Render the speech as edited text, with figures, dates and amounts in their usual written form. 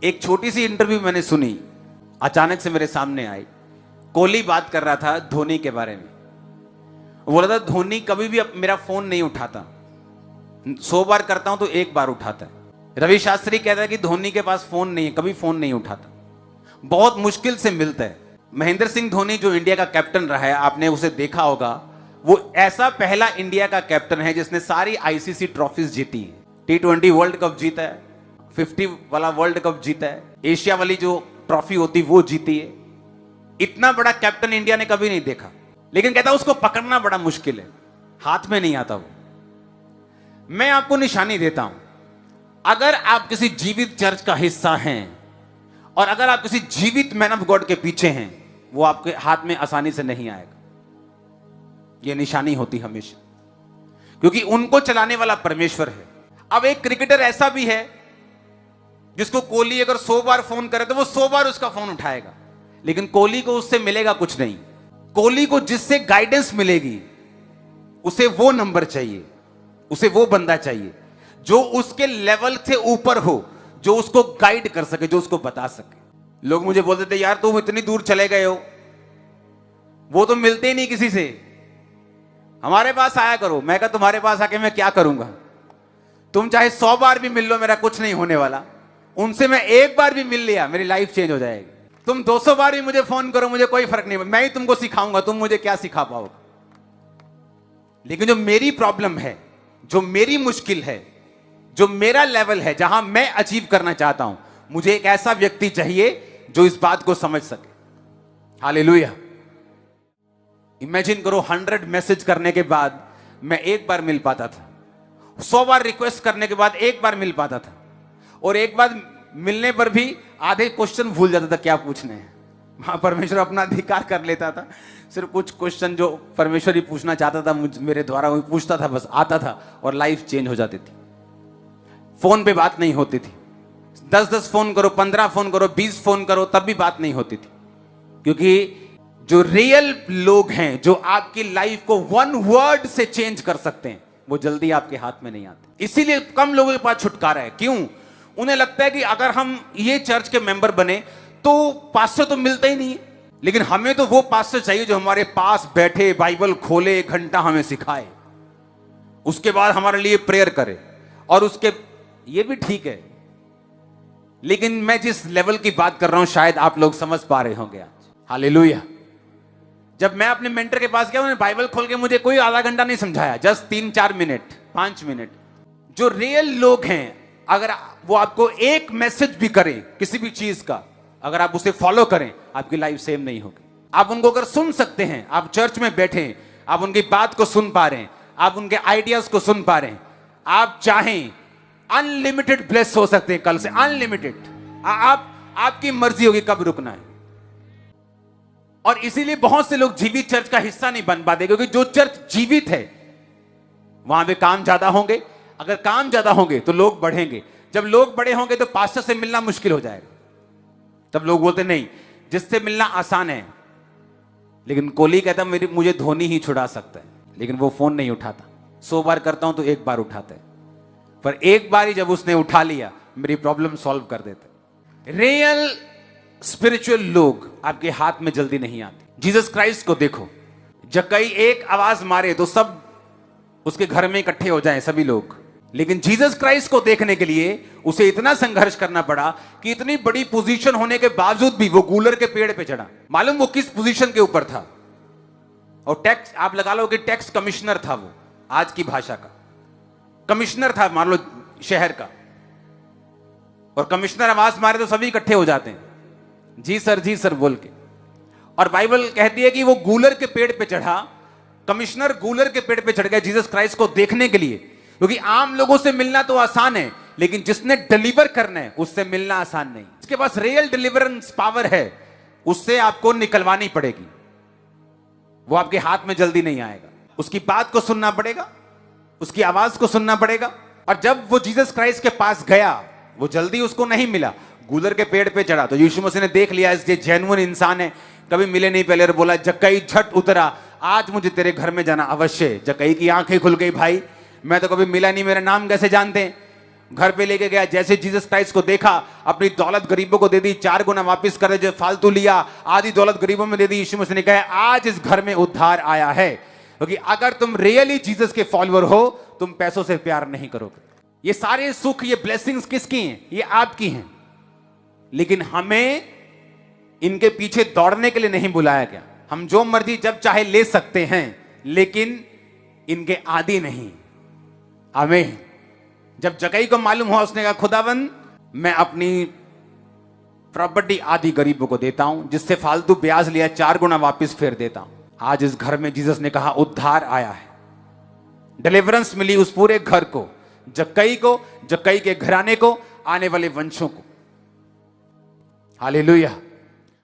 एक छोटी सी इंटरव्यू मैंने सुनी, अचानक से मेरे सामने आई। कोहली बात कर रहा था धोनी के बारे में। वो बोला था धोनी कभी भी मेरा फोन नहीं उठाता, 100 बार करता हूं तो 1 बार उठाता है। रवि शास्त्री कहता है कि धोनी के पास फोन नहीं है, कभी फोन नहीं उठाता, बहुत मुश्किल से मिलता है। महेंद्र सिंह धोनी जो इंडिया का कैप्टन रहा है, आपने उसे देखा होगा, वो ऐसा पहला इंडिया का कैप्टन है जिसने सारी आईसीसी ट्रॉफीज जीती है। T20 वर्ल्ड कप जीता है, 50 वाला वर्ल्ड कप जीता है, एशिया वाली जो ट्रॉफी होती वो जीती है। इतना बड़ा कैप्टन इंडिया ने कभी नहीं देखा, लेकिन कहता उसको पकड़ना बड़ा मुश्किल है, हाथ में नहीं आता वो। मैं आपको निशानी देता हूं, अगर आप किसी जीवित चर्च का हिस्सा हैं और अगर आप किसी जीवित मैन ऑफ गॉड के पीछे हैं, वो आपके हाथ में आसानी से नहीं आएगा। यह निशानी होती हमेशा, क्योंकि उनको चलाने वाला परमेश्वर है। अब एक क्रिकेटर ऐसा भी है जिसको कोहली अगर 100 बार फोन करे तो वो 100 बार उसका फोन उठाएगा, लेकिन कोहली को उससे मिलेगा कुछ नहीं। कोहली को जिससे गाइडेंस मिलेगी उसे वो नंबर चाहिए, उसे वो बंदा चाहिए जो उसके लेवल से ऊपर हो, जो उसको गाइड कर सके, जो उसको बता सके। लोग मुझे बोलते थे यार तुम इतनी दूर चले गए हो, वो तो मिलते ही नहीं किसी से, हमारे पास आया करो। मैं कहा तुम्हारे पास आके मैं क्या करूंगा, तुम चाहे 100 बार भी मिल लो, मेरा कुछ नहीं होने वाला। उनसे मैं 1 बार भी मिल लिया, मेरी लाइफ चेंज हो जाएगी। तुम 200 बार भी मुझे फोन करो, मुझे कोई फर्क नहीं, मैं ही तुमको सिखाऊंगा, तुम मुझे क्या सिखा पाओगे। लेकिन जो मेरी प्रॉब्लम है, जो मेरी मुश्किल है, जो मेरा लेवल है, जहां मैं अचीव करना चाहता हूं, मुझे एक ऐसा व्यक्ति चाहिए जो इस बात को समझ सके। हालेलुया। इमेजिन करो 100 मैसेज करने के बाद मैं 1 बार मिल पाता था, 100 बार रिक्वेस्ट करने के बाद 1 बार मिल पाता था, और 1 बार मिलने पर भी आधे क्वेश्चन भूल जाता था क्या पूछने हैं। वहां परमेश्वर अपना अधिकार कर लेता था, सिर्फ कुछ क्वेश्चन जो परमेश्वर ही पूछना चाहता था मेरे द्वारा वो पूछता था, बस आता था और लाइफ चेंज हो जाती थी। फोन पे बात नहीं होती थी, 10-10 फोन करो, 15 फोन करो, 20 फोन करो, तब भी बात नहीं होती थी। क्योंकि जो रियल लोग हैं, जो आपकी लाइफ को 1 वर्ड से चेंज कर सकते हैं, वो जल्दी आपके हाथ में नहीं आते। इसीलिए कम लोगों के पास छुटकारा है। क्यों? उन्हें लगता है कि अगर हम ये चर्च के मेंबर बने तो पास्टर तो मिलता ही नहीं है, लेकिन हमें तो वो पास्टर चाहिए जो हमारे पास बैठे, बाइबल खोले, 1 घंटा हमें सिखाए, उसके बाद हमारे लिए प्रेयर करे। और उसके ये भी ठीक है, लेकिन मैं जिस लेवल की बात कर रहा हूं शायद आप लोग समझ पा रहे होंगे आज। हालेलुया। जब मैं अपने मेंटर के पास गया, उन्होंने बाइबल खोल के मुझे कोई आधा घंटा नहीं समझाया, जस्ट 3-4 मिनट, 5 मिनट। जो रियल लोग हैं, अगर वो आपको एक मैसेज भी करें किसी भी चीज का, अगर आप उसे फॉलो करें, आपकी लाइफ सेम नहीं होगी। आप उनको अगर सुन सकते हैं, आप चर्च में बैठे हैं, आप उनकी बात को सुन पा रहे हैं, आप उनके आइडियाज को सुन पा रहे हैं, आप चाहें अनलिमिटेड ब्लेस हो सकते हैं कल से, अनलिमिटेड। आपकी मर्जी होगी कब रुकना है। और इसीलिए बहुत से लोग जीवित चर्च का हिस्सा नहीं बन पाते, क्योंकि जो चर्च जीवित है वहां पे काम ज्यादा होंगे, अगर काम ज्यादा होंगे तो लोग बढ़ेंगे, जब लोग बड़े होंगे तो पास्टर से मिलना मुश्किल हो जाएगा। तब लोग बोलते नहीं, जिससे मिलना आसान है। लेकिन कोहली कहता मुझे धोनी ही छुड़ा सकता है, लेकिन वो फोन नहीं उठाता। 100 बार करता हूं तो 1 बार उठाता है, पर 1 बार ही जब उसने उठा लिया, मेरी प्रॉब्लम सॉल्व कर देता। रियल स्पिरिचुअल लोग आपके हाथ में जल्दी नहीं आते। जीसस क्राइस्ट को देखो, जक्कई एक आवाज मारे तो सब उसके घर में इकट्ठे हो जाएं सभी लोग, लेकिन जीसस क्राइस्ट को देखने के लिए उसे इतना संघर्ष करना पड़ा कि इतनी बड़ी पोजीशन होने के बावजूद भी वो गूलर के पेड़ पे चढ़ा। मालूम वो किस पोजीशन के ऊपर था? और टैक्स आप लगा लो कि टैक्स कमिश्नर था, वो आज की भाषा का कमिश्नर था, मान लो शहर का। और कमिश्नर आवाज मारे तो सभी इकट्ठे हो जाते हैं, जी सर बोल के। और बाइबल कहती है कि वो गूलर के पेड़ पे चढ़ा, कमिश्नर गूलर के पेड़ पे चढ़ गया जीसस क्राइस्ट को देखने के लिए। क्योंकि आम लोगों से मिलना तो आसान है, लेकिन जिसने डिलीवर करना है उससे मिलना आसान नहीं। इसके पास रियल डिलीवरेंस पावर है, उससे आपको निकलवानी पड़ेगी। वो आपके हाथ में जल्दी नहीं आएगा, उसकी बात को सुनना पड़ेगा, उसकी आवाज को सुनना पड़ेगा। और जब वो जीसस क्राइस्ट के पास गया, वो जल्दी उसको नहीं मिला, गूलर के पेड़ पे चढ़ा। तो यीशु मसीह ने देख लिया ये जेन्युइन इंसान है, कभी मिले नहीं पहले, और बोला जक्कई झट उतरा, आज मुझे तेरे घर में जाना अवश्य है। जक्कई की आंखें खुल गई, भाई मैं तो कभी मिला नहीं, मेरा नाम कैसे जानते हैं? घर पे लेके गया, जैसे जीसस क्राइस्ट को देखा, अपनी दौलत गरीबों को दे दी, 4 गुना वापस कर दे, जो फालतू लिया आधी दौलत गरीबों में दे दी। यीशु मसीह ने कहा आज इस घर में उद्धार आया है, क्योंकि अगर तुम रियली जीसस के फॉलोअर हो, तुम पैसों से प्यार नहीं करोगे। ये सारे सुख, ये ब्लेसिंग्स किसकी हैं? ये आपकी हैं, लेकिन हमें इनके पीछे दौड़ने के लिए नहीं बुलाया गया। हम जो मर्जी जब चाहे ले सकते हैं, लेकिन इनके आदी नहीं। आमीन। जब जक्कई को मालूम हुआ, उसने कहा खुदाबंद मैं अपनी प्रॉपर्टी आधी गरीबों को देता हूं, जिससे फालतू ब्याज लिया 4 गुना वापस फेर देता हूं। आज इस घर में जीसस ने कहा उद्धार आया है, डिलीवरेंस मिली उस पूरे घर को, जक्कई को, जक्कई के घराने को, आने वाले वंशों को। हालेलुया।